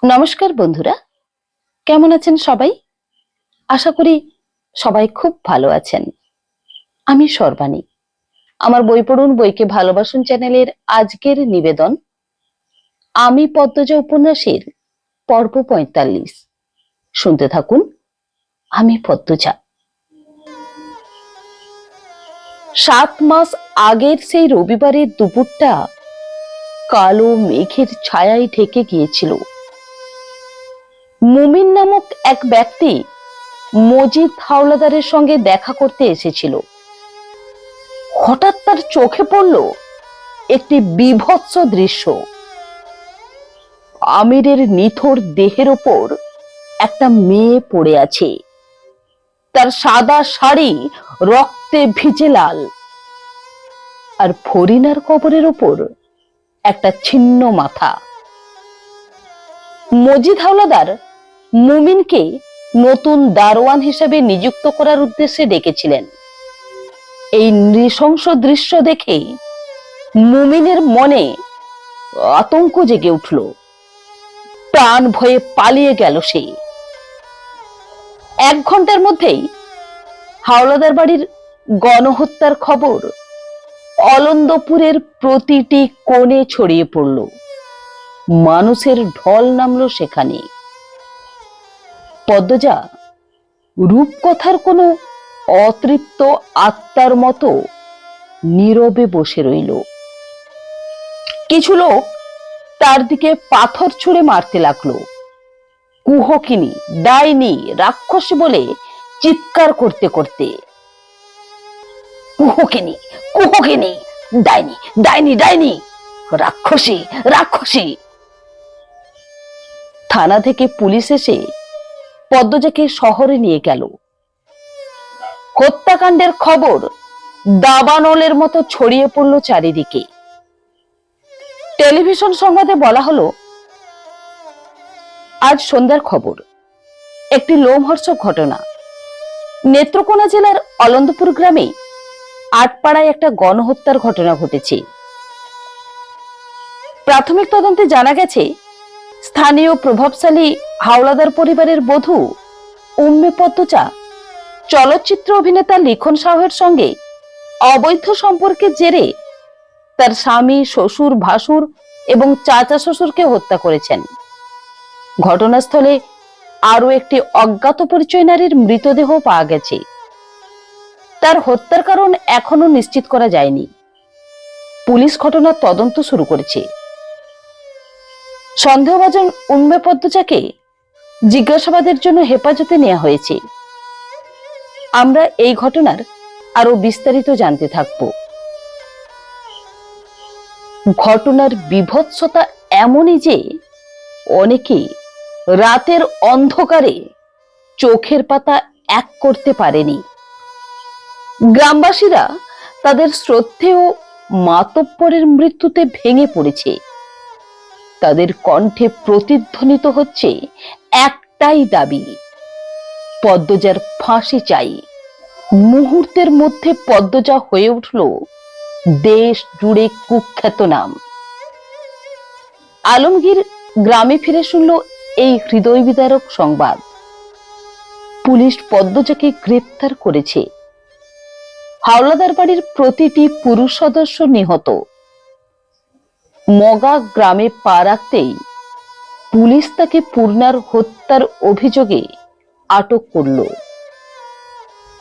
নমস্কার বন্ধুরা, কেমন আছেন সবাই? আশা করি সবাই খুব ভালো আছেন। আমি সর্বাণী। আমার বই পড়ুন বইকে ভালোবাসুন চ্যানেলের আজকের নিবেদন আমি পদ্মজা উপন্যাসের পর্ব ৪৫। শুনতে থাকুন আমি পদ্মজা। ৭ মাস আগের সেই রবিবারের দুপুরটা কালো মেঘের ছায়ায় ঢেকে গিয়েছিল। মুমিন নামক এক ব্যক্তি মজিদ হাওলাদারের সঙ্গে দেখা করতে এসেছিল। হঠাৎ তার চোখে পড়ল একটি বীভৎস দৃশ্য। আমিরের নিথর দেহের ওপর একটা মেয়ে পড়ে আছে। তার সাদা শাড়ি রক্তে ভিজে লাল, আর ফরিনার কবরের ওপর একটা ছিন্ন মাথা। মজিদ হাওলাদার মুমিনকে নতুন দারোয়ান হিসেবে নিযুক্ত করার উদ্দেশ্যে ডেকেছিলেন। এই নৃশংস দৃশ্য দেখে মুমিনের মনে আতঙ্ক জেগে উঠল। প্রাণ ভয়ে পালিয়ে গেল সে। ১ ঘন্টার মধ্যেই হাওলাদার বাড়ির গণহত্যার খবর অলন্দপুরের প্রতিটি কোণে ছড়িয়ে পড়ল। মানুষের ঢল নামলো সেখানে। পদ্মজা রূপকথার কোনো অতৃপ্ত আত্মার মতো নীরবে বসে রইল। কিছু লোক তার দিকে পাথর ছুঁড়ে মারতে লাগলো। কুহকিনী, ডাইনি, রাক্ষসী বলে চিৎকার করতে করতে। কুহকিনী, কুহকিনী, ডাইনি, ডাইনি, ডাইনি, রাক্ষসী, রাক্ষসী। থানা থেকে পুলিশ এসে পদ্মজাকে শহরে নিয়ে গেল। হত্যাকাণ্ডের খবর দাবানলের মতো ছড়িয়ে পড়ল চারিদিকে। টেলিভিশন সংবাদে বলা হলো, আজ সন্ধ্যার খবর, একটি লোমহর্ষক ঘটনা। নেত্রকোনা জেলার অলন্দপুর গ্রামে আটপাড়ায় একটা গণহত্যার ঘটনা ঘটেছে। প্রাথমিক তদন্তে জানা গেছে, স্থানীয় প্রভাবশালী হাওলাদার পরিবারের বধূ উম্মে পদ্মজা চলচ্চিত্র অভিনেতা লিখন সাহের সঙ্গে অবৈধ সম্পর্কের জেরে তার স্বামী, শ্বশুর, ভাসুর এবং চাচা শ্বশুরকে হত্যা করেছেন। ঘটনাস্থলে আরো একটি অজ্ঞাত পরিচয় নারীর মৃতদেহ পাওয়া গেছে। তার হত্যার কারণ এখনো নিশ্চিত করা যায়নি। পুলিশ ঘটনার তদন্ত শুরু করেছে। সন্দেহভাজন উম্মে পদ্মজাকে জিজ্ঞাসাবাদের জন্য হেফাজতে নেওয়া হয়েছে। আমরা এই ঘটনার আরো বিস্তারিত জানতে থাকব। ঘটনার বীভৎসতা এমনই যে অনেকে রাতের অন্ধকারে চোখের পাতা এক করতে পারেনি। গ্রামবাসীরা তাদের শ্রদ্ধেয় মাতব্বরের মৃত্যুতে ভেঙে পড়েছে। তাদের কণ্ঠে প্রতিধ্বনিত হচ্ছে একটাই দাবি, পদ্মজার ফাঁসি চাই। মুহূর্তের মধ্যে পদ্মজা হয়ে উঠল দেশ জুড়ে কুখ্যাত নাম। আলমগীর গ্রামে ফিরে শুনল এই হৃদয় বিদারক সংবাদ। পুলিশ পদ্মজাকে গ্রেপ্তার করেছে। হাওলাদার বাড়ির প্রতিটি পুরুষ সদস্য নিহত। মগা গ্রামে পা রাখতেই পুলিশ তাকে পূর্ণার হত্যার অভিযোগে আটক করল।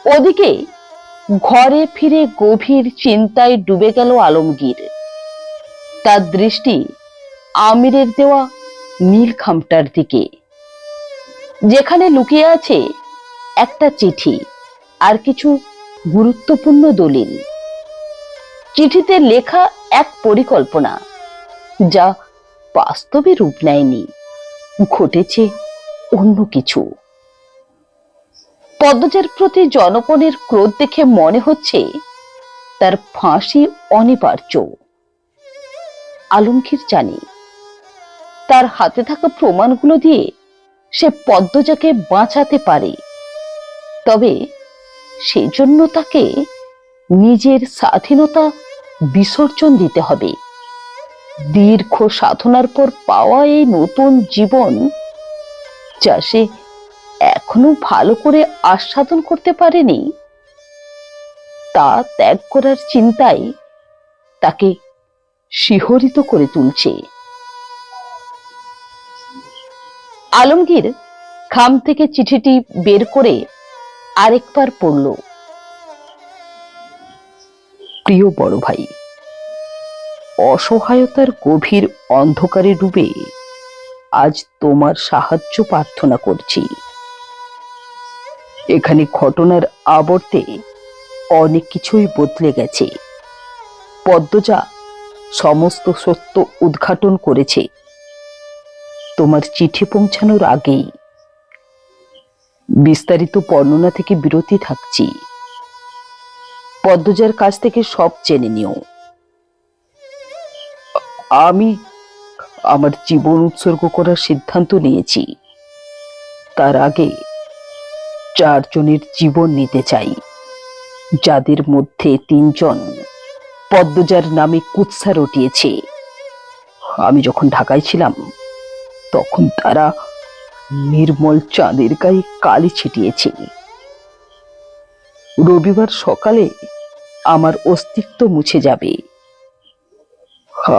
ওদিকে ঘরে ফিরে গভীর চিন্তায় ডুবে গেল আলমগীর। তার দৃষ্টি আমিরের দেওয়া নীল খামটার দিকে, যেখানে লুকিয়ে আছে একটা চিঠি আর কিছু গুরুত্বপূর্ণ দলিল। চিঠিতে লেখা এক পরিকল্পনা, যা বাস্তবে রূপ নেয়নি, ঘটেছে অন্য কিছু। পদ্মজার প্রতি জনগণের ক্রোধ দেখে মনে হচ্ছে তার ফাঁসি অনিবার্য। আলমগীর জানে, তার হাতে থাকা প্রমাণগুলো দিয়ে সে পদ্মজাকে বাঁচাতে পারে। তবে সেজন্য তাকে নিজের স্বাধীনতা বিসর্জন দিতে হবে। দীর্ঘ সাধনার পর পাওয়া এই নতুন জীবন, যা সে এখনো ভালো করে আস্বাদন করতে পারেনি, তা ত্যাগ করার চিন্তায় তাকে শিহরিত করে তুলছে। আলমগীর খাম থেকে চিঠিটি বের করে আরেকবার পড়ল। প্রিয় বড় ভাই, অসহায়তার গভীর অন্ধকারে ডুবে আজ তোমার সাহায্য প্রার্থনা করছি। এখানে ঘটনার আবর্তে অনেক কিছুই বদলে গেছে। পদ্মজা সমস্ত সত্য উদ্ঘাটন করেছে তোমার চিঠি পৌঁছানোর আগেই। বিস্তারিত বর্ণনা থেকে বিরতি থাকছি। পদ্মজার কাছ থেকে সব জেনে নিও। আমি আমার জীবন উৎসর্গ করার সিদ্ধান্ত নিয়েছি। তার আগে 4 জনের জীবন নিতে চাই, যাদের মধ্যে 3 জন পদ্মজার নামে কুৎসা রটিয়েছে। আমি যখন ঢাকায় ছিলাম তখন তারা নির্মল চাঁদের গায়ে কালি ছিটিয়েছে। রবিবার সকালে আমার অস্তিত্ব মুছে যাবে।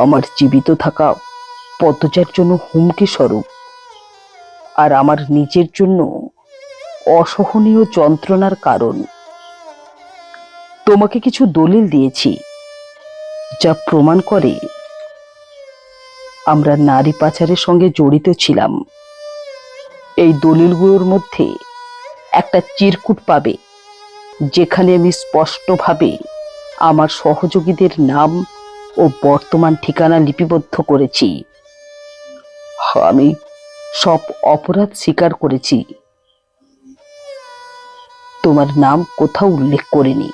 আমার জীবিত থাকা পদ্মজার জন্য হুমকি স্বরূপ, আর আমার নিজের জন্য অসহনীয় যন্ত্রণার কারণ। তোমাকে কিছু দলিল দিয়েছি, যা প্রমাণ করে আমরা নারী পাচারের সঙ্গে জড়িত ছিলাম। এই দলিলগুলোর মধ্যে একটা চিরকুট পাবে, যেখানে আমি স্পষ্টভাবে আমার সহযোগীদের নাম ও বর্তমান ঠিকানা লিপিবদ্ধ করেছি। আমি সব অপরাধ স্বীকার করেছি। তোমার নাম কোথাও উল্লেখ করিনি।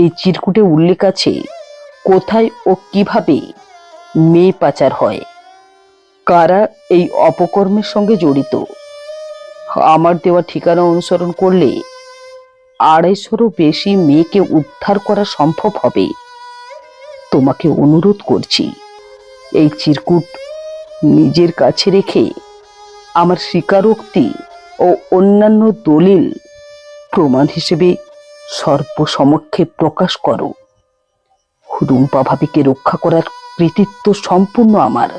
এই চিরকুটে উল্লেখ আছে কোথায় ও কিভাবে মেয়ে পাচার হয়, কারা এই অপকর্মের সঙ্গে জড়িত। আমার দেওয়া ঠিকানা অনুসরণ করলে 250-রও বেশি মেয়েকে উদ্ধার করা সম্ভব হবে। তোমাকে অনুরোধ করছি, এই চিরকুট নিজের কাছে রেখে আমার স্বীকারোক্তি ও অন্যান্য দলিল প্রমাণ হিসেবে সর্বসমক্ষে প্রকাশ করো। রুম্পা ভাবিকে রক্ষা করার কৃতিত্ব সম্পূর্ণ আমার।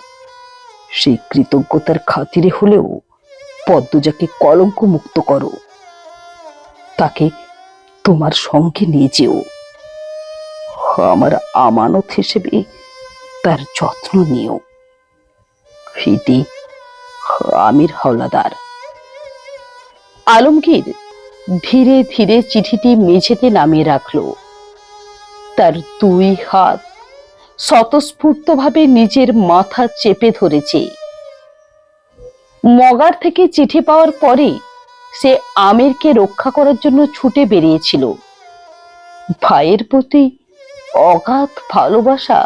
সেই কৃতজ্ঞতার খাতিরে হলেও পদ্মজাকে কলঙ্ক মুক্ত করো। তাকে তোমার সঙ্গে নিয়ে যেও। আমার আমানত হিসেবে তার যত্ন নিও। ফিতি আমির হাওলাদার। আলমগীর ধীরে ধীরে চিঠিটি মেঝেতে নামিয়ে রাখল। তার 2 হাত স্বতঃস্ফূর্তভাবে নিজের মাথা চেপে ধরেছে। মগার থেকে চিঠি পাওয়ার পরে সে আমিরকে রক্ষা করার জন্য ছুটে বেরিয়েছিল। ভাইয়ের প্রতি অগাধ ভালোবাসা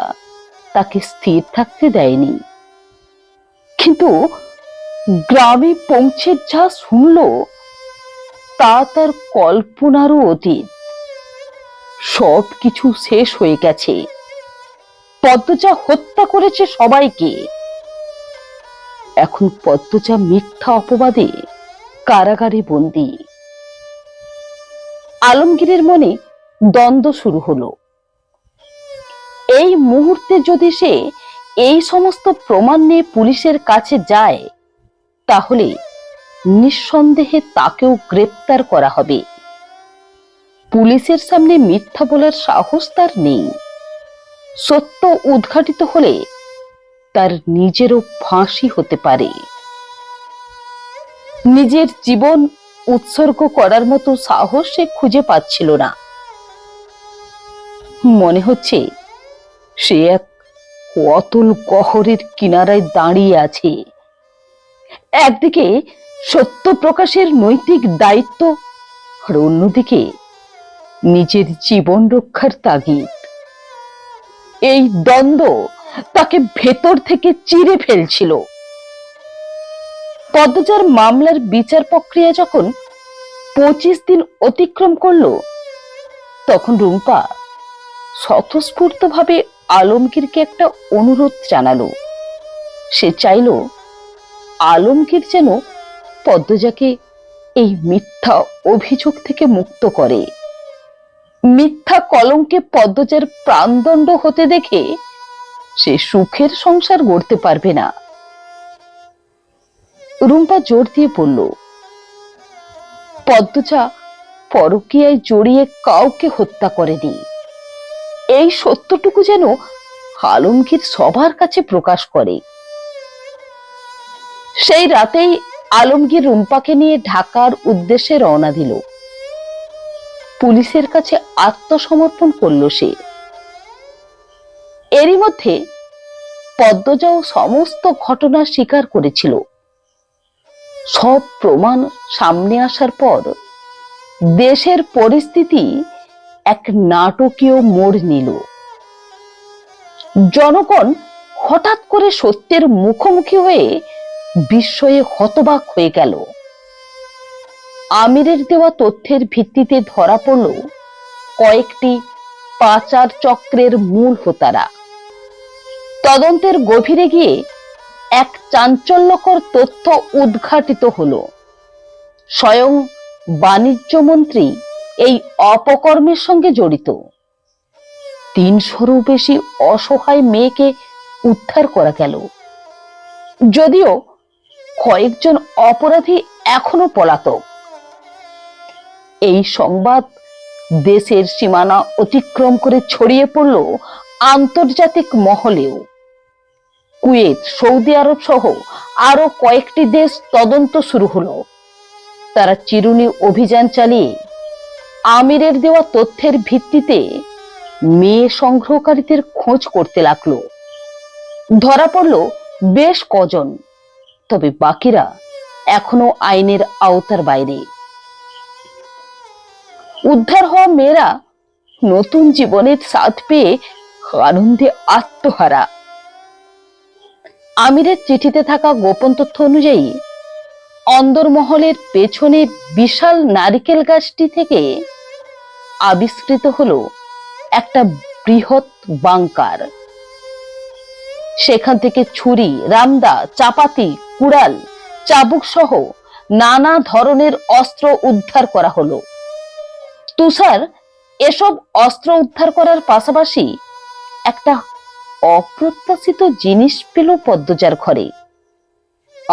তাকে স্থির থাকতে দেয়নি। কিন্তু গ্রামে পৌঁছে যা শুনল, তা তার কল্পনারও অতীত। সব কিছু শেষ হয়ে গেছে। পদ্মজা হত্যা করেছে সবাইকে। এখন পদ্মজা মিথ্যা অপবাদে কারাগারে বন্দী। আলমগীরের মনে দ্বন্দ্ব শুরু হলো। এই মুহূর্তে যদি সে এই সমস্ত প্রমাণ নিয়ে পুলিশের কাছে যায়, তাহলে নিঃসন্দেহে তাকেও গ্রেপ্তার করা হবে। পুলিশের সামনে মিথ্যা বলার সাহস তার নেই। সত্য উদ্ঘাটিত হলে তার নিজেরও ফাঁসি হতে পারে। নিজের জীবন উৎসর্গ করার মতো সাহস সে খুঁজে পাচ্ছিল না। মনে হচ্ছে সে এক অতল গহরের কিনারায় দাঁড়িয়ে আছে। একদিকে সত্য প্রকাশের নৈতিক দায়িত্ব, আর অন্যদিকে নিজের জীবন রক্ষার তাগিদ। এই দ্বন্দ্ব তাকে ভেতর থেকে চিরে ফেলছিল। পদ্মজার মামলার বিচার প্রক্রিয়া যখন 25 দিন অতিক্রম করলো, তখন রুম্পা স্বতঃস্ফূর্তভাবে আলমগীরকে একটা অনুরোধ জানালো। সে চাইল আলমগীর যেন পদ্মজাকে এই মিথ্যা অভিযোগ থেকে মুক্ত করে। মিথ্যা কলঙ্কে পদ্মজার প্রাণদণ্ড হতে দেখে সে সুখের সংসার গড়তে পারবে না। রুম্পা জোর দিয়ে বলল, পদ্মজা পরকীয়ায় জড়িয়ে কাউকে হত্যা করেনি। এই সত্যটুকু যেন আলমগীর সবার কাছে প্রকাশ করে। সেই রাতেই আলমগীর রুম্পাকে নিয়ে ঢাকার উদ্দেশ্যে রওনা দিল। পুলিশের কাছে আত্মসমর্পণ করল সে। এরই মধ্যে পদ্মজাও সমস্ত ঘটনা স্বীকার করেছিল। সব প্রমাণ সামনে আসার পর দেশের পরিস্থিতি এক নাটকীয় মোড় নিল। জনগণ হঠাৎ করে সত্যের মুখোমুখি হয়ে বিস্ময়ে হতবাক হয়ে গেল। আমিরের দেওয়া তথ্যের ভিত্তিতে ধরা পড়ল কয়েকটি পাচার চক্রের মূল হোতারা। তদন্তের গভীরে গিয়ে এক চাঞ্চল্যকর তথ্য উদ্ঘাটিত হলো। স্বয়ং বাণিজ্য মন্ত্রী এই অপকর্মের সঙ্গে জড়িত। ৩০০-রও বেশি অসহায় মেয়েকে উদ্ধার করা গেল, যদিও কয়েকজন অপরাধী এখনো পলাতক। এই সংবাদ দেশের সীমানা অতিক্রম করে ছড়িয়ে পড়ল আন্তর্জাতিক মহলেও। কুয়েত, সৌদি আরব সহ আরো কয়েকটি দেশ তদন্ত শুরু হলো। তারা চিরুনি অভিযান চালিয়ে আমিরের দেওয়া তথ্যের ভিত্তিতে মেয়ে সংগ্রহকারীদের খোঁজ করতে লাগলো। ধরা পড়ল বেশ কজন, তবে বাকিরা এখনো আইনের আওতার বাইরে। উদ্ধার হওয়া মেয়েরা নতুন জীবনের স্বাদ পেয়ে আনন্দে আত্মহারা। আমিরের চিঠিতে থাকা গোপন তথ্য অনুযায়ী অন্দরমহলের পেছনে বিশাল নারিকেল গাছটি থেকে আবিষ্কৃত হলো একটা বৃহৎ বাংকার। সেখান থেকে ছুরি, রামদা, চাপাতি, কুড়াল, চাবুক সহ নানা ধরনের অস্ত্র উদ্ধার করা হলো। তুষার এসব অস্ত্র উদ্ধার করার পাশাপাশি একটা অপ্রত্যাশিত জিনিস পেল পদ্মজার ঘরে।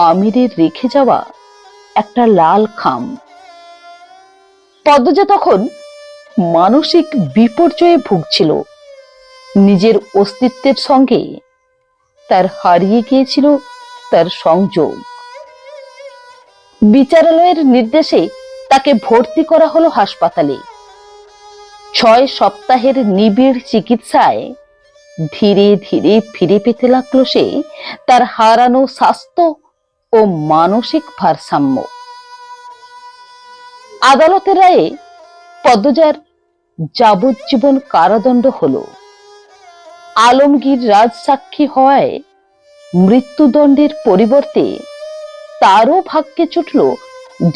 আমিরের রেখে যাওয়া একটা লাল খাম। পদ্মজা তখন মানসিক বিপর্যয়ে ভুগছিল। নিজের অস্তিত্বের সঙ্গে তার হারিয়ে গিয়েছিল তার সংযোগ। বিচারালয়ের নির্দেশে তাকে ভর্তি করা হলো হাসপাতালে। ৬ সপ্তাহের নিবিড় চিকিৎসায় ধীরে ধীরে ফিরে পেতে লাগলো সে তার হারানো স্বাস্থ্য ও মানসিক ভারসাম্য। আদালতের রায়ে পদ্মজার যাবজ্জীবন কারাদণ্ড হলো। আলমগীর রাজসাক্ষী হওয়ায় মৃত্যুদণ্ডের পরিবর্তে তারও ভাগ্যে জুটল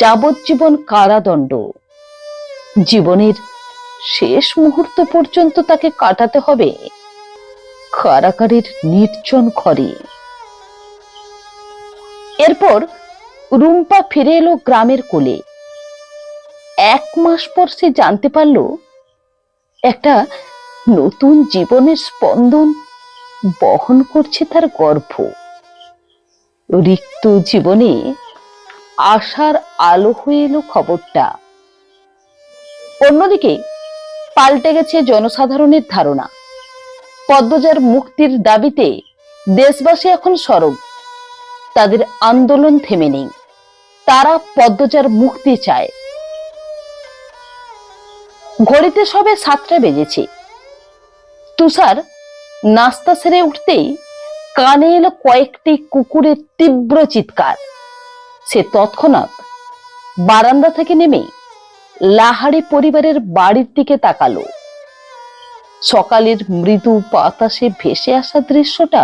যাবজ্জীবন কারাদণ্ড। জীবনের শেষ মুহূর্ত পর্যন্ত তাকে কাটাতে হবে কারাগারের নির্জন ঘরে। এরপর রুম্পা ফিরে এলো গ্রামের কোলে। ১ মাস পর সে জানতে পারল একটা নতুন জীবনের স্পন্দন বহন করছে তার গর্ভ। রিক্ত জীবনে আশার আলো হয়ে এলো খবরটা। অন্যদিকে পাল্টে গেছে জনসাধারণের ধারণা। পদ্মজার মুক্তির দাবিতে দেশবাসী এখন সরব। তাদের আন্দোলন থেমে নেই। তারা পদ্মজার মুক্তি চায়। ঘড়িতে সবে 7টা বেজেছে। তুষার নাস্তা সেরে উঠতেই কানে এলো কয়েকটি কুকুরের তীব্র চিৎকার। সে তৎক্ষণাৎ বারান্দা থেকে নেমে লাহারি পরিবারের বাড়ির দিকে তাকালো। সকালের মৃদু বাতাসে ভেসে আসা দৃশ্যটা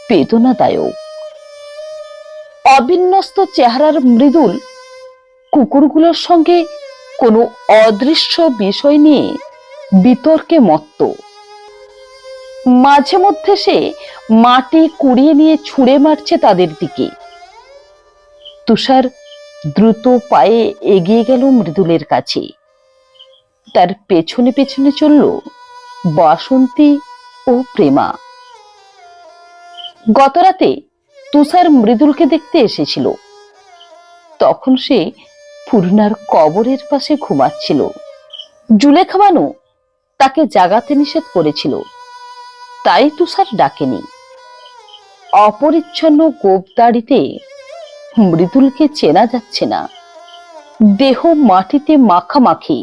বেদনাদায়ক। অবিন্যস্ত চেহারার মৃদুল কুকুরগুলোর সঙ্গে কোনো অদৃশ্য বিষয় নিয়ে বিতর্কে মত্ত। মাঝে মধ্যে সে মাটি কুড়িয়ে নিয়ে ছুঁড়ে মারছে তাদের দিকে। তুষার দ্রুত পায়ে এগিয়ে গেল মৃদুলের কাছে। তার পেছনে পেছনে চলল বাসন্তী ও প্রেমা। গতরাতে তুষার মৃদুলকে দেখতে এসেছিল। তখন সে পূর্ণার কবরের পাশে ঘুমাচ্ছিল। জুলেখা বানু তাকে জাগাতে নিষেধ করেছিল, তাই তুষার ডাকেনি। অপরিচ্ছন্ন গোপদাড়িতে মৃদুলকে চেনা যাচ্ছে না। দেহ মাটিতে মাখামাখি,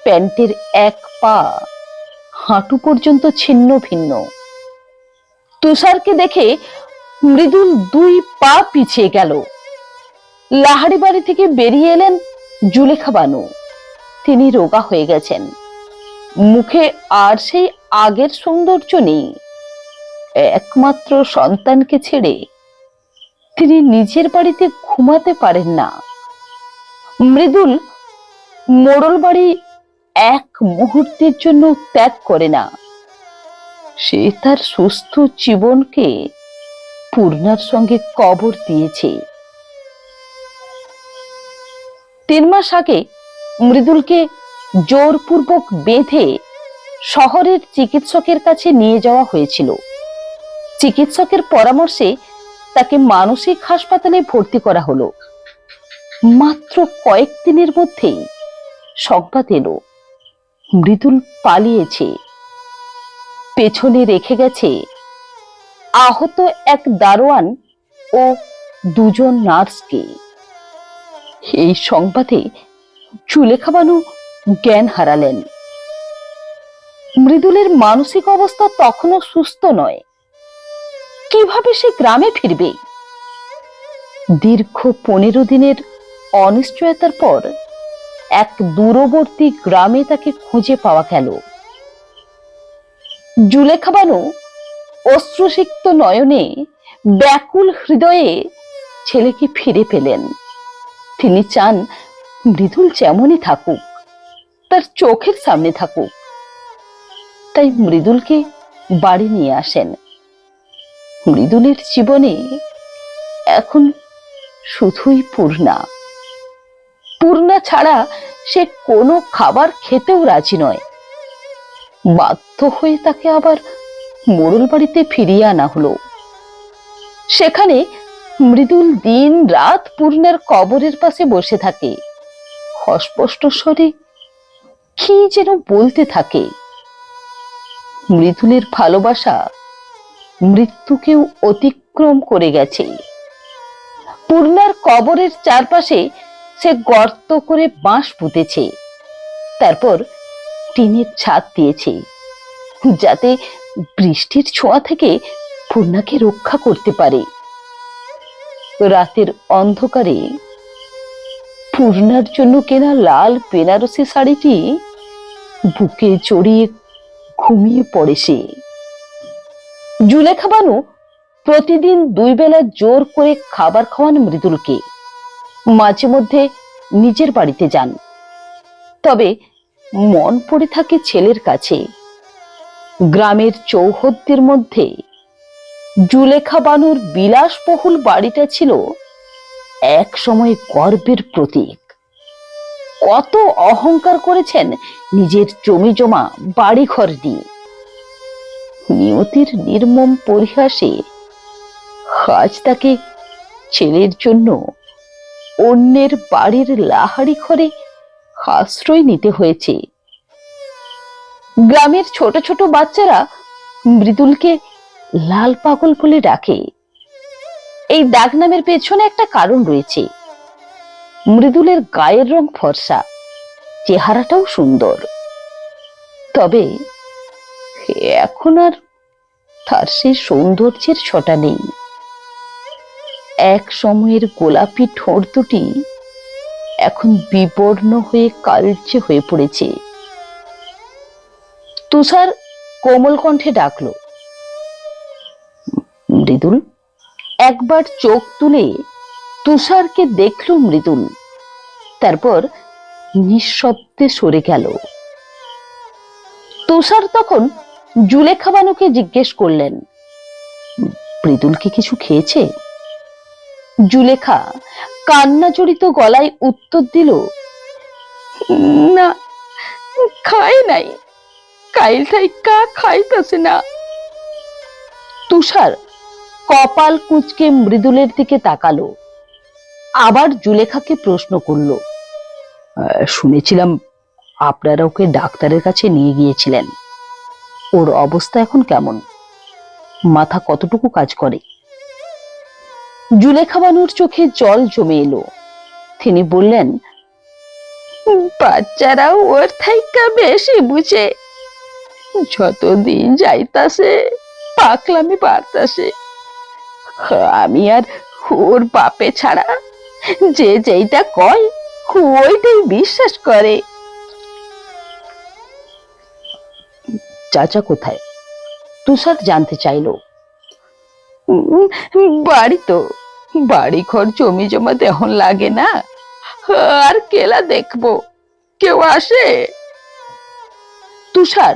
প্যান্টের এক পা হাঁটু পর্যন্ত ছিন্ন ভিন্ন। তুষারকে দেখে মৃদুল 2 পা পিছিয়ে গেল। লাহারি বাড়ি থেকে বেরিয়ে এলেন জুলেখা বানু। তিনি রোগা হয়ে গেছেন, মুখে আর সেই আগের সৌন্দর্য নেই। একমাত্র সন্তানকে ছেড়ে তিনি নিজের বাড়িতে ঘুমাতে পারেন না। মৃদুল মোড়ল বাড়ি এক মুহূর্তের জন্য ত্যাগ করে না। সে তার সুস্থ জীবনকে পূর্ণার সঙ্গে কবর দিয়েছে। 3 মাস আগে মৃদুলকে জোরপূর্বক বেঁধে শহরের চিকিৎসকের কাছে নিয়ে যাওয়া হয়েছিল। চিকিৎসকের পরামর্শে তাকে মানসিক হাসপাতালে ভর্তি করা হলো। মাত্র কয়েকদিনের মধ্যেই সংবাদ এলো মৃদুল পালিয়েছে। পেছনে রেখে গেছে আহত এক দারোয়ান ও 2 জন নার্সকে। এই সংবাদে জুলেখা বানু জ্ঞান হারালেন। মৃদুলের মানসিক অবস্থা তখনও সুস্থ নয়। কিভাবে সে গ্রামে ফিরবে? দীর্ঘ 15 দিনের অনিশ্চয়তার পর এক দূরবর্তী গ্রামে তাকে খুঁজে পাওয়া গেল। জুলেখা বানু অশ্রুসিক্ত নয়নে, ব্যাকুল হৃদয়ে ছেলেকে ফিরে পেলেন। তিনি চান মৃদুল যেমনই থাকুক, তার চোখের সামনে থাকুক। তাই মৃদুলকে বাড়ি নিয়ে আসেন। মৃদুলের জীবনে এখন শুধুই পূর্ণা। পূর্ণা ছাড়া সে কোনো খাবার খেতেও রাজি নয়। বাধ্য হয়ে তাকে আবার মোড়ল বাড়িতে ফিরিয়ে আনা হলো। সেখানে মৃদুল দিন রাত পূর্ণার কবরের পাশে বসে থাকে। অস্পষ্ট স্বরে কি যেন বলতে থাকে। মৃদুলের ভালোবাসা মৃত্যুকেও অতিক্রম করে গেছে। পূর্ণার কবরের চারপাশে সে গর্ত করে বাঁশ পুঁতেছে। তারপর টিনের ছাদ দিয়েছে, যাতে বৃষ্টির ছোঁয়া থেকে পূর্ণাকে রক্ষা করতে পারে। রাতের অন্ধকারে পূর্ণার জন্য কেনা লাল বেনারসি শাড়িটি বুকে জড়িয়ে ঘুমিয়ে পড়ে সে। জুলেখা বানু প্রতিদিন 2 বেলা জোর করে খাবার খাওয়ান মৃদুলকে। মাঝে মধ্যে নিজের বাড়িতে যান, তবে মন পড়ে থাকে ছেলের কাছে। গ্রামের চৌহদ্দির মধ্যে জুলেখা বানুর বিলাসবহুল বাড়িটা ছিল এক সময় গর্বের প্রতীক। কত অহংকার করেছেন নিজের জমি জমা বাড়ি ঘর নিয়ে। নিয়তির নির্মম পরিহাসে আজ তাকে ছেলের জন্য অন্যের বাড়ির লাহারি ঘরে আশ্রয় নিতে হয়েছে। গ্রামের ছোট ছোট বাচ্চারা মৃদুলকে লাল পাগল বলে ডাকে। এই ডাক নামের পেছনে একটা কারণ রয়েছে। মৃদুলের গায়ের রং ফর্সা, চেহারাটাও সুন্দর। তবে এখন আর তার সেই সৌন্দর্যের ছটা নেই। এক সময়ের গোলাপি ঠোঁট দুটি এখন বিবর্ণ হয়ে কালচে হয়ে পড়েছে। তুষার কোমল কণ্ঠে ডাকলো, মৃদুল। একবার চোখ তুলে তুষারকে দেখল মৃদুল, তারপর নিঃশব্দে সরে গেল। তুষার তখন জুলেখা বানুকে জিজ্ঞেস করলেন, মৃদুল কি কিছু খেয়েছে? জুলেখা কান্না জড়িত গলায় উত্তর দিল, না, খায় নাই, কাইল থাইকা খাইতেছে না। তুষার কপাল কুঁচকে মৃদুলের দিকে তাকালো, আবার জুলেখাকে প্রশ্ন করলো, শুনেছিলাম আপনারা ওকে ডাক্তারের কাছে নিয়ে গিয়েছিলেন, ওর অবস্থা এখন কেমন? মাথা কতটুকু কাজ করে? জুলেখা বানুর চোখে জল জমে এলো। তিনি বললেন, বাচ্চারাও ওর থাইকা বেশি বুঝে, যতদিন যাইতাছে পাকলামি বাড়তাছে। আমি আর ওর বাপে ছাড়া যে যেইটা কয় ওইটাই বিশ্বাস করে। চাচা কোথায়? তুষার জানতে চাইল। বাড়ি তো, বাড়ি ঘর জমি জমা দেহন লাগে না, আর কেলা দেখবো, কেউ আসে? তুষার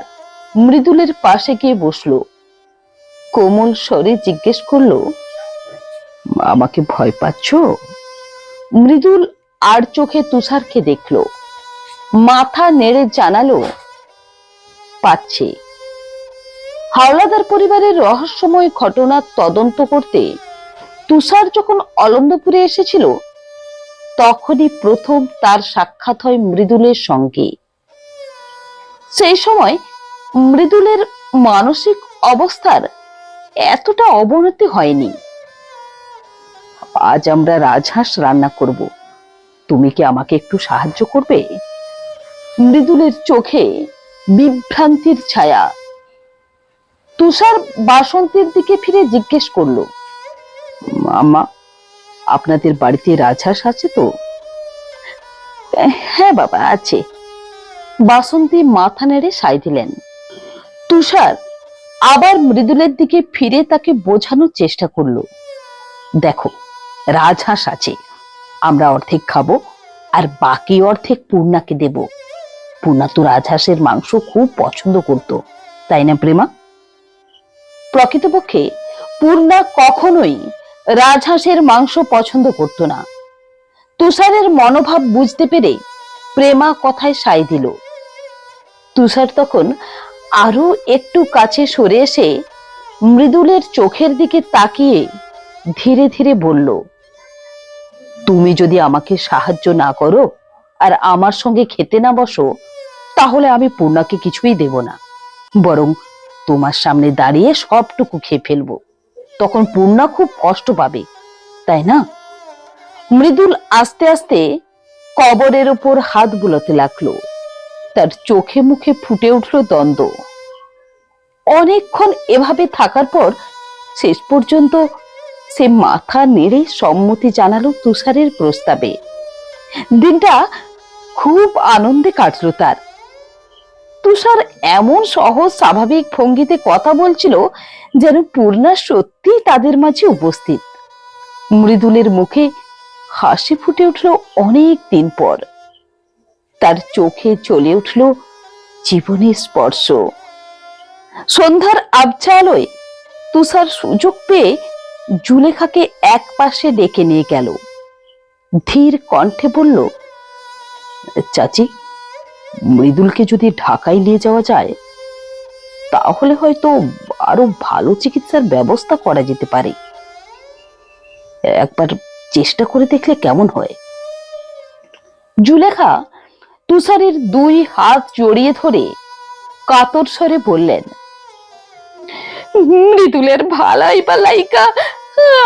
মৃদুলের পাশে গিয়ে বসলো, কোমল স্বরে জিজ্ঞেস করলো, আমাকে ভয় পাচ্ছ? মৃদুল আর চোখে তুষারকে দেখলো, মাথা নেড়ে জানালো, পাচ্ছে। হাওলাদার পরিবারের রহস্যময় ঘটনা তদন্ত করতে তুষার যখন অলন্দপুরে এসেছিল, তখনই প্রথম তার সাক্ষাৎ হয় মৃদুলের সঙ্গে। সেই সময় মৃদুলের মানসিক অবস্থার এতটা অবনতি হয়নি। আজ আমরা রাজহাঁস রান্না করব, তুমি কি আমাকে একটু সাহায্য করবে? মৃদুলের চোখে বিভ্রান্তির ছায়া। তুষার বাসন্তীর দিকে ফিরে জিজ্ঞেস করলো, আম্মা, আপনাদের বাড়িতে রাজহাঁস আছে তো? হ্যাঁ বাবা, আছে। বাসন্তী মাথা নেড়ে সাই দিলেন। তুষার আবার মৃদুলের দিকে ফিরে তাকে বোঝানোর চেষ্টা করলো, দেখো, রাজহাঁস আছে, আমরা অর্ধেক খাবো আর বাকি অর্ধেক পূর্ণাকে দেব। পূর্ণা তো রাজহাঁসের মাংস খুব পছন্দ করত, তাই না প্রেমা? প্রকৃতপক্ষে পূর্ণা কখনোই রাজহাঁসের মাংস পছন্দ করত না। তুষারের মনোভাব বুঝতে পেরে প্রেমা কথায় সায় দিল। তুষার তখন আরো একটু কাছে সরে এসে মৃদুলের চোখের দিকে তাকিয়ে ধীরে ধীরে বলল, তুমি যদি আমাকে সাহায্য না করো আর আমার সঙ্গে খেতে না বসো, তাহলে আমি পূর্ণাকে কিছুই দেব না, বরং তোমার সামনে দাঁড়িয়ে সবটুকু খেয়ে ফেলবো। তখন পূর্ণা খুব কষ্ট পাবে, তাই না? মৃদুল আস্তে আস্তে কবরের উপর হাত বুলাতে লাগলো, তার চোখে মুখে ফুটে উঠল দ্বন্দ্ব। অনেকক্ষণ এভাবে থাকার পর শেষ পর্যন্ত সে মাথা নেড়ে সম্মতি জানালো তুষারের প্রস্তাবে। দিনটা খুব আনন্দে কাটলো তার। তুষার এমন সহজ স্বাভাবিক ভঙ্গিতে কথা বলছিল যেন পূর্ণা সত্যি তাদের মাঝে উপস্থিত। মৃদুলের মুখে হাসি ফুটে উঠল অনেক দিন পর। তার চোখে চলে উঠল জীবনের স্পর্শ। সন্ধ্যার আবছা আলোয় তুষার সুযোগ পেয়ে জুলেখাকে এক পাশে ডেকে নিয়ে গেল। ধীর কণ্ঠে বলল, চাচি, মৃদুলকে যদি ঢাকায় নিয়ে যাওয়া যায়, তাহলে হয়তো আরো ভালো চিকিৎসার ব্যবস্থা করা যেতে পারে। একবার চেষ্টা করে দেখলে কেমন হয়? জুলেখা তুষারের দুই হাত জড়িয়ে ধরে কাতর স্বরে বললেন, মৃদুলের ভালাই বা লাইকা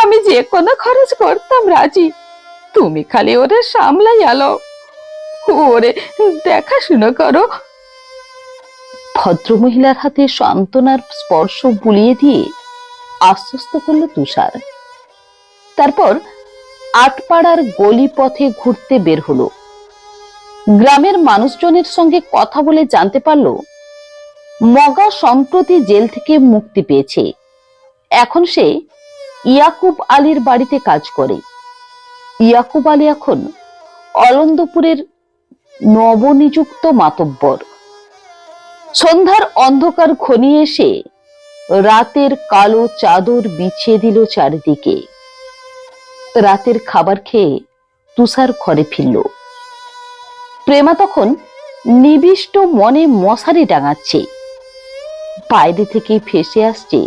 আমি যে কোনো খরচ করতাম রাজি, তুমি খালি ওরে সামলাই আলো, ওরে দেখাশুনো করো। ভদ্রমহিলার হাতে সান্ত্বনার স্পর্শ বুলিয়ে দিয়ে আশ্বস্ত করলো তুষার। তারপর আটপাড়ার গলি পথে ঘুরতে বের হলো। গ্রামের মানুষজনের সঙ্গে কথা বলে জানতে পারল মগা সম্প্রতি জেল থেকে মুক্তি পেয়েছে। এখন সে ইয়াকুব আলীর বাড়িতে কাজ করে। ইয়াকুব আলী এখন অলন্দপুরের নবনিযুক্ত মাতব্বর। সন্ধ্যার অন্ধকার ঘনিয়ে এসে রাতের কালো চাদর বিছিয়ে দিল চারিদিকে। রাতের খাবার খেয়ে তুষার ঘরে ফিরল। প্রেমা তখন নিবিষ্ট মনে মশারি টাঙাচ্ছে। বাইরে থেকে ভেসে আসছে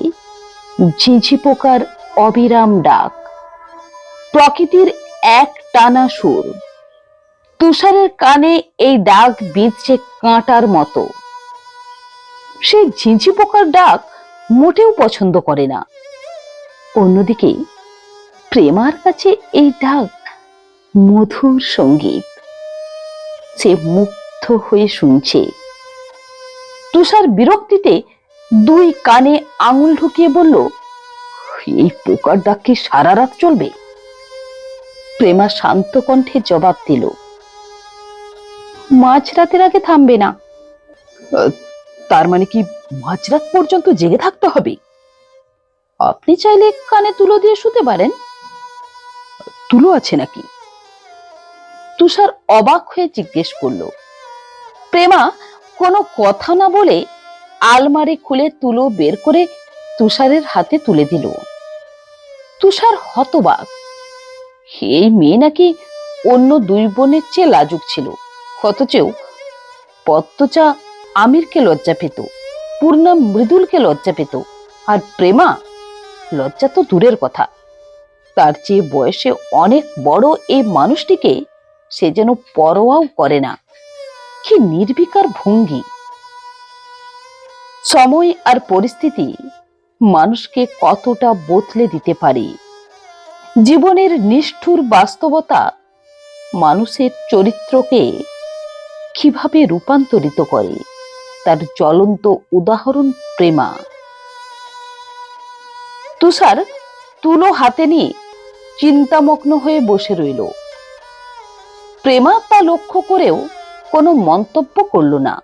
ঝিঝি পোকার অবিরাম ডাক, প্রকৃতির এক টানা সুর। তুষারের কানে এই ডাক বিঁধছে কাঁটার মতো। সে ঝিঝি পোকার ডাক মোটেও পছন্দ করে না। অন্যদিকে প্রেমার কাছে এই ডাক মধুর সঙ্গীত। সে মুগ্ধ হয়ে শুনছে। তুষার বিরক্তিতে দুই কানে আঙুল ঢুকিয়ে বলল, এই পোকার ডাক কি সারা রাত চলবে? প্রেমা শান্ত কণ্ঠে জবাব দিল, মাঝরাতের আগে থামবে না। তার মানে কি মাঝরাত পর্যন্ত জেগে থাকতে হবে? আপনি চাইলে কানে তুলো দিয়ে শুতে পারেন। তুলো আছে নাকি? তুষার অবাক হয়ে জিজ্ঞেস করল। প্রেমা কোনো কথা না বলে আলমারি খুলে তুলো বের করে তুষারের হাতে তুলে দিল। তুষার হতবাক। এই মেয়ে নাকি অন্য দুই বোনের চেয়ে লাজুক ছিল, অথচ পদ্মজা আমিরকে লজ্জা পেত, পূর্ণা মৃদুলকে লজ্জা পেত, আর প্রেমা লজ্জা তো দূরের কথা, তার চেয়ে বয়সে অনেক বড় এই মানুষটিকে সে যেন পরোয়াও করে না। কি নির্বিকার ভঙ্গি! সময় আর পরিস্থিতি মানুষকে কতটা বদলে দিতে পারে। জীবনের নিষ্ঠুর বাস্তবতা মানুষের চরিত্রকে কিভাবে রূপান্তরিত করে, তার জ্বলন্ত উদাহরণ প্রেমা। তুষার তুলো হাতে নিয়ে চিন্তামগ্ন হয়ে বসে রইল। প্রেমা তা লক্ষ্য করেও কোনো মন্তব্য করল না।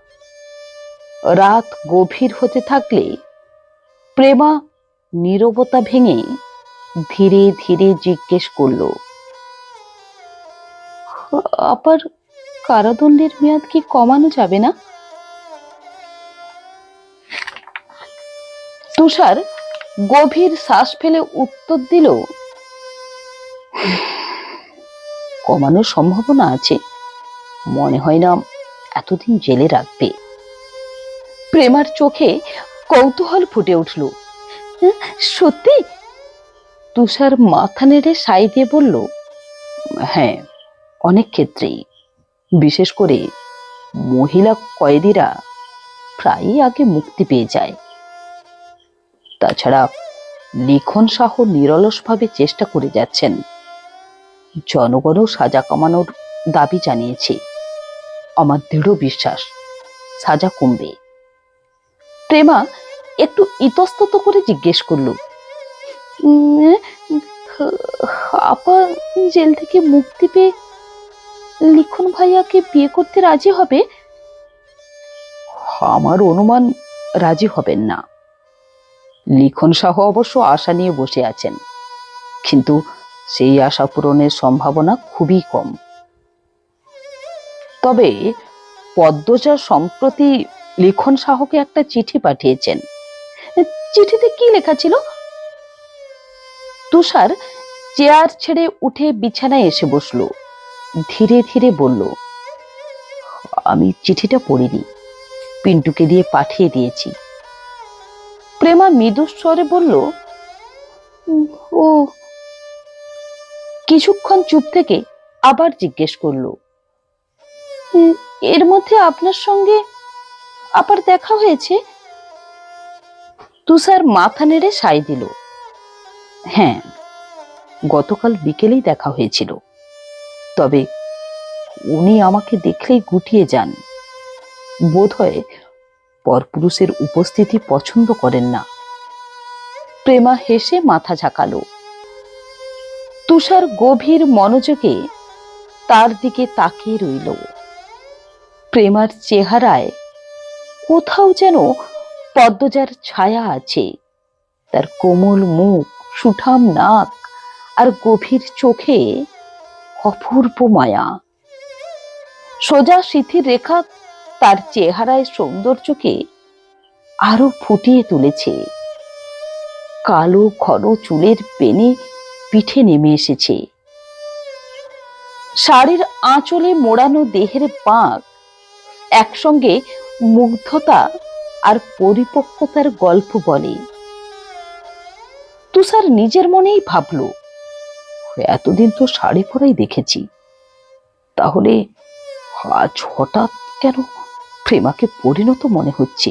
রাত গভীর হতে থাকলে প্রেমা নীরবতা ভেঙে ধীরে ধীরে জিজ্ঞেস করল, আবার কারাদণ্ডের মেয়াদ কি কমানো যাবে না? তুষার গভীর শ্বাস ফেলে উত্তর দিল, কমানোর সম্ভাবনা আছে, মনে হয় না এতদিন জেলে রাখবে। প্রেমার চোখে কৌতূহল ফুটে উঠল। সত্যি? তুষার মাথা নেড়ে সাই দিয়ে বলল, হ্যাঁ, অনেক ক্ষেত্রেই, বিশেষ করে মহিলা কয়েদিরা প্রায়ই আগে মুক্তি পেয়ে যায়। তাছাড়া লিখন শাহ নিরলসভাবে চেষ্টা করে যাচ্ছেন। জনগণও সাজা কমানোর দাবি জানিয়েছে। আমার দৃঢ় বিশ্বাস সাজা কমবে। প্রেমা একটু ইতস্তত করে জিজ্ঞেস করল, আপা জেল থেকে মুক্তি পেয়ে লিখন ভাইয়াকে বিয়ে করতে রাজি হবে? আমার অনুমান রাজি হবেন না। লিখন শাহ অবশ্য আশা নিয়ে বসে আছেন, কিন্তু সেই আশা পূরণের সম্ভাবনা খুবই কম। তবে পদ্মজা সম্প্রতি লিখন শাহকে একটা চিঠি পাঠিয়েছেন। চিঠিতে কি লেখা ছিল? তুষার চেয়ার ছেড়ে উঠে বিছানায় এসে বসল। ধীরে ধীরে বলল, আমি চিঠিটা পড়িনি, পিন্টুকে দিয়ে পাঠিয়ে দিয়েছি। প্রেমা মৃদু স্বরে বলল, ও। কিছুক্ষণ চুপ থেকে আবার জিজ্ঞেস করল, এর মধ্যে আপনার সঙ্গে আবার দেখা হয়েছে? তুষার মাথা নেড়ে সাই দিল, হ্যাঁ, গতকাল বিকেলেই দেখা হয়েছিল। তবে উনি আমাকে দেখলেই গুটিয়ে যান। বোধহয় পরপুরুষের উপস্থিতি পছন্দ করেন না। প্রেমা হেসে মাথা ঝাঁকালো। তুষার গভীর মনোযোগে তার দিকে তাকিয়ে রইল। প্রেমার চেহারায় কোথাও যেন পদ্মজার ছায়া আছে। তার কোমল মুখ, সুঠাম নাক আর গভীর চোখে অপূর্ব মায়া। সোজা শিথির রেখা তার চেহারায় সৌন্দর্যকে আরো ফুটিয়ে তুলেছে। কালো ঘন চুলের পেনে পিঠে নেমে এসেছে। শাড়ির আঁচলে মোড়ানো দেহের বাঁক একসঙ্গে মুগ্ধতা আর পরিপক্কতার গল্প বলে। তুষার নিজের মনেই ভাবল, এতদিন তো শাড়ি পরাই দেখেছি, তাহলে আজ হঠাৎ কেন প্রেমাকে পরিণত মনে হচ্ছে?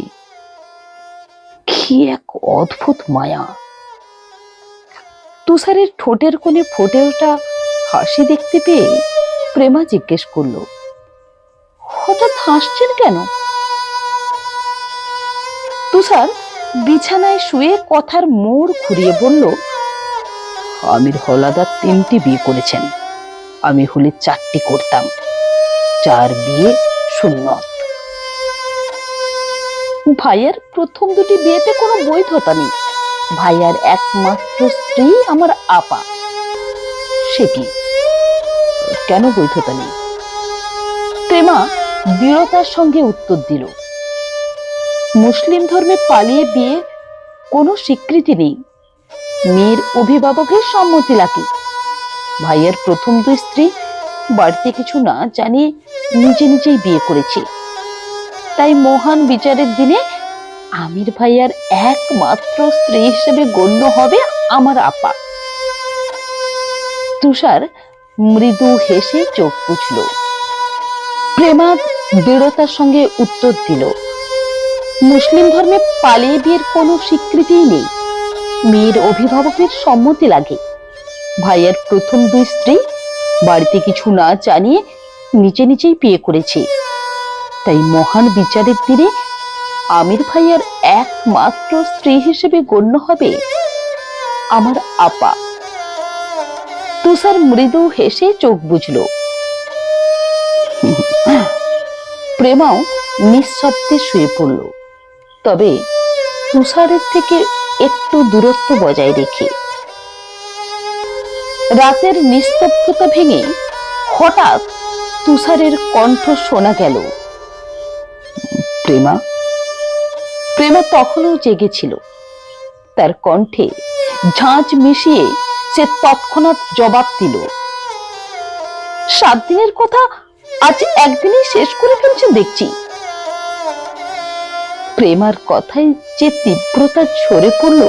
কি এক অদ্ভুত মায়া! তুষারের ঠোঁটের কোণে ফুটে ওঠা হাসি দেখতে পেয়ে প্রেমা জিজ্ঞেস করল, হঠাৎ হাসছেন কেন? তুষার বিছানায় শুয়ে কথার মোড় ঘুরিয়ে বলল, আমির হলাদার 3টি বিয়ে করেছেন, আমি হলে 4টি করতাম। 4 বিয়ে সুন্নত। ভাইয়ার প্রথম 2টি বিয়েতে কোনো বৈধতা নেই। ভাইয়ার একমাত্র স্ত্রী আমার আপা। সে কি, কেন বৈধতা নেই? প্রেমা দৃঢ়তার সঙ্গে উত্তর দিল, মুসলিম ধর্মে পালিয়ে বিয়ে কোনো স্বীকৃতি নেই। মেয়ের অভিভাবকের সম্মতি লাগে। ভাইয়ার প্রথম 2 স্ত্রী বাড়িতে কিছু না জানিয়ে নিজে নিজেই বিয়ে করেছে। তাই মহান বিচারের দিনে আমির ভাইয়ার একমাত্র স্ত্রী হিসেবে গণ্য হবে আমার আপা। তুষার মৃদু হেসে চোখ বুঝল। প্রেমা দৃঢ়তার সঙ্গে উত্তর দিল, মুসলিম ধর্মে পালিয়ে বিয়ের কোনো স্বীকৃতিই নেই। মেয়ের অভিভাবকের সম্মতি লাগে। ভাইয়ার প্রথম 2 স্ত্রী বাড়িতে কিছু না জানিয়ে নিজে নিজেই বিয়ে করেছে। তাই মহান বিচারের দিনে আমির ভাইয়ার একমাত্র স্ত্রী হিসেবে গণ্য হবে আমার আপা। তুষার মৃদু হেসে চোখ বুঝল। প্রেমাও নিঃশব্দে শুয়ে পড়ল, তবে তুষারের থেকে একটু দূরত্ব বজায় রেখে। রাতের নিস্তব্ধতা ভেঙে হঠাৎ তুষারের কণ্ঠ শোনা গেল, প্রেমা। প্রেমা তখনও জেগেছিল। তার কণ্ঠে ঝাঁঝ মিশিয়ে সে তৎক্ষণাৎ জবাব দিল, 7 দিনের কথা আজ একদিনেই শেষ করে ফেলছেন দেখছি। প্রেমার কথায় যে তীব্রতা ঝরে পড়ল,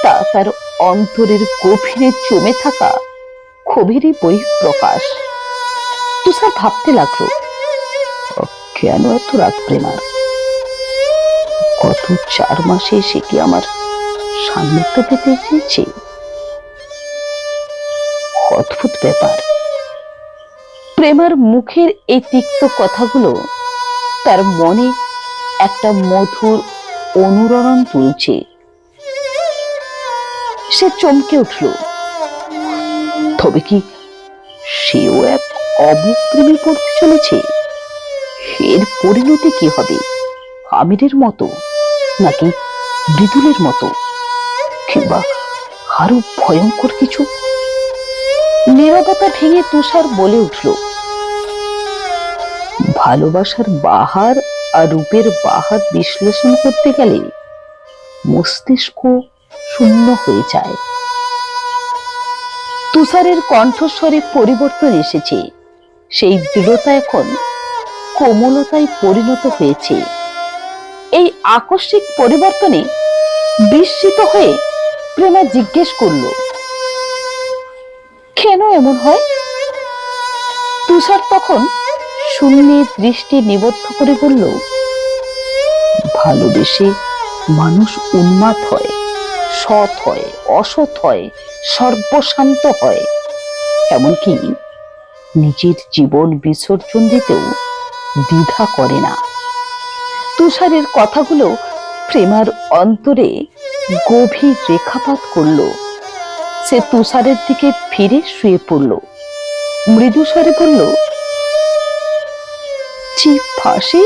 তা তার অন্তরের গভীরে জমে থাকা ক্ষোভেরই বহিঃপ্রকাশ। তুষার ভাবতে লাগলো, কেন এত রাগ প্রেমার? গত 4 মাসে সে কি আমার সান্নিধ্য পেতে চেয়েছে? অদ্ভুত ব্যাপার। প্রেমার মুখের এই তিক্ত কথাগুলো তার মনে একটা মধুর অনুরণন তুলছে। সে চমকে উঠল। তবে কি সেও এক অমুক প্রেমে পড়তে চলেছে? এর পরিণতি কি হবে? আমিরের মতো, নাকি মৃদুলের মতো, কিংবা আরো ভয়ঙ্কর কিছু? নীরবতা ভেঙে তুষার বলে উঠল, ভালোবাসার বাহার আর রূপের বাহার বিশ্লেষণ করতে গেলে মস্তিষ্ক শূন্য হয়ে যায়। তুষারের কণ্ঠস্বরে পরিবর্তন এসেছে। সেই দৃঢ়তা এখন কোমলতায় পরিণত হয়েছে। এই আকস্মিক পরিবর্তনে বিস্মিত হয়ে প্রেমা জিজ্ঞেস করল, কেন এমন হয়? তুষার তখন শূন্যে দৃষ্টি নিবদ্ধ করে বলল, ভালোবেসে মানুষ উন্মাদ হয়, সৎ হয়, অসৎ হয়, সর্বশান্ত হয়, এমনকি নিজের জীবন বিসর্জন দিতেও দ্বিধা করে না। তুষারের কথাগুলো প্রেমার অন্তরে গভীর রেখাপাত করল। সে তুষারের দিকে ফিরে শুয়ে পড়ল। মৃদু স্বরে বলল, যে ফাঁসে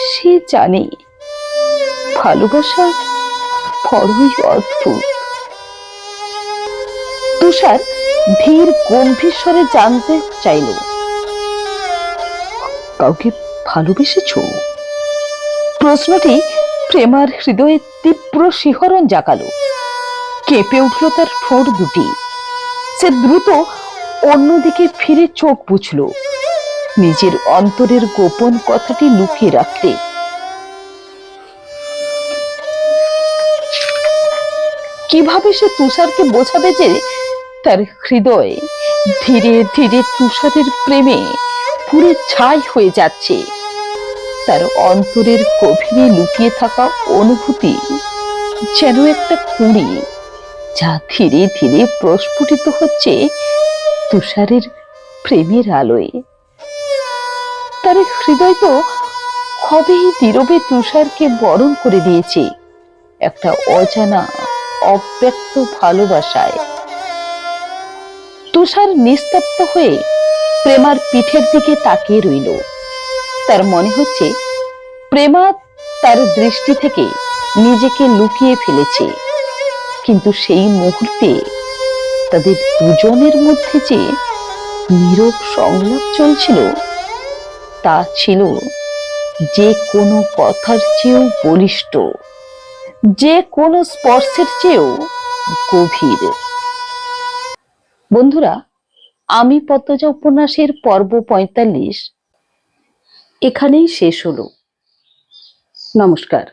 সে জানে ভালোবাসা বড়ই অদ্ভুত। তুষার ধীর গম্ভীর স্বরে জানতে চাইল, কাউকে ভালোবেসেছ? প্রশ্নটি প্রেমার হৃদয়ে তীব্র শিহরণ জাগালো। কেঁপে উঠল তার ঠোঁট দুটি। সে দ্রুত অন্যদিকে ফিরে চোখ বুঝল, নিজের অন্তরের গোপন কথাটি লুকিয়ে রাখতে। কিভাবে সে তুষারকে বোঝাবে যে তার হৃদয় ধীরে ধীরে তুষারের প্রেমে পুরে ছাই হয়ে যাচ্ছে? তার অন্তরের গভীরে লুকিয়ে থাকা অনুভূতি যেন একটা কুঁড়ি, যা ধীরে ধীরে প্রস্ফুটিত হচ্ছে তুষারের প্রেমের আলোয়। তার হৃদয় তো কবেই নীরবে তুষারকে বরণ করে দিয়েছে একটা অজানা অব্যক্ত ভালোবাসায়। তুষার নিস্তব্ধ হয়ে প্রেমার পিঠের দিকে তাকিয়ে রইল। তার মনে হচ্ছে প্রেমা তার দৃষ্টি থেকে নিজেকে লুকিয়ে ফেলেছে, কিন্তু সেই মুহূর্তে তাদের দুজনের মধ্যে যে নীরব সংলাপ চলছিল, তা ছিল যে কোনো কথার চেয়েও বলিষ্ঠ, যে কোনো স্পর্শের চেয়েও গভীর। বন্ধুরা, আমি পদ্মজা উপন্যাসের পর্ব 45 এখানেই শেষ হলো। নমস্কার।